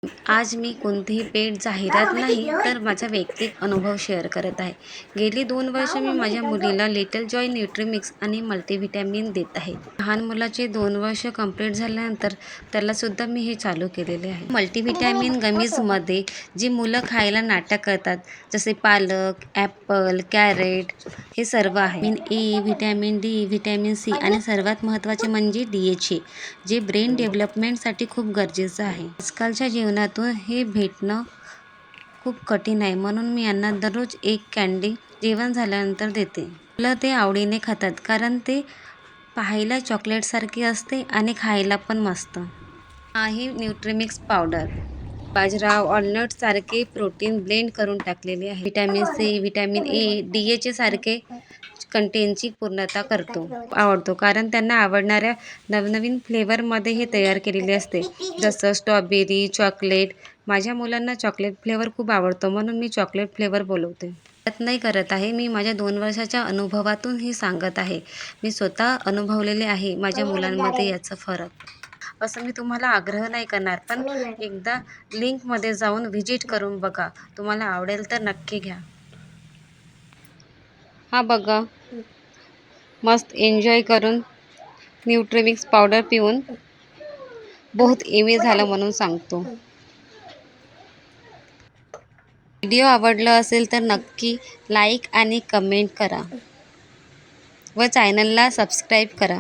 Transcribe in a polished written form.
आज मी कोणतीही पेड जाहिरात नाही तर माझा वैयक्तिक अनुभव शेअर करत आहे. गेली 2 वर्ष मी माझ्या मुलीला लिटल जॉय न्यूट्रीमिक्स आणि मल्टीव्हिटॅमिन देत आहे. लहान मुलाचे 2 वर्ष कंप्लीट झाल्यानंतर त्यालासुद्धा मी हे चालू केलेले आहे. मल्टीव्हिटॅमिन गमीजमध्ये जी मुलं खायला नाटक करतात जसे पालक, ॲपल, कॅरेट हे सर्व आहे. Vitamin A, vitamin D, vitamin C आणि सर्वात महत्त्वाचे म्हणजे DHA जे ब्रेन डेव्हलपमेंटसाठी खूप गरजेचं आहे. आजकालच्या जीवनातून हे भेटणं खूप कठीण आहे, म्हणून मी यांना दररोज एक कँडी जेवण झाल्यानंतर देते. मुलं ते आवडीने खातात कारण ते पाहायला चॉकलेटसारखे असते आणि खायला पण मस्त. आहे न्यूट्रीमिक्स पावडर. बाजरा, वॉलनट सारखे प्रोटीन ब्लेंड करून टाकलेले आहे. Vitamin C, vitamin A, DHA सारखे कंटेनची पूर्तता करतो. आवडतो कारण त्यांना आवडणाऱ्या नवनवीन फ्लेवरमध्ये हे तयार केलेले असते, जसं स्ट्रॉबेरी, चॉकलेट. माझ्या मुलांना चॉकलेट फ्लेवर खूप आवडतो, म्हणून मी चॉकलेट फ्लेवर बोलवते. नाही करत आहे, मी माझ्या 2 वर्षाच्या अनुभवातून हे सांगत आहे. मी स्वतः अनुभवलेले आहे माझ्या मुलांमध्ये याचा फरक. असं मी तुम्हाला आग्रह नाही करणार, पण एकदा लिंकमध्ये जाऊन व्हिजिट करून बघा. तुम्हाला आवडेल तर नक्की घ्या. हा बघा, मस्त एन्जॉय करून न्यूट्रीमिक्स पावडर पिऊन बहुत एमे झालं म्हणून सांगतो. व्हिडिओ आवडला असेल तर नक्की लाईक आणि कमेंट करा व चॅनलला सबस्क्राईब करा.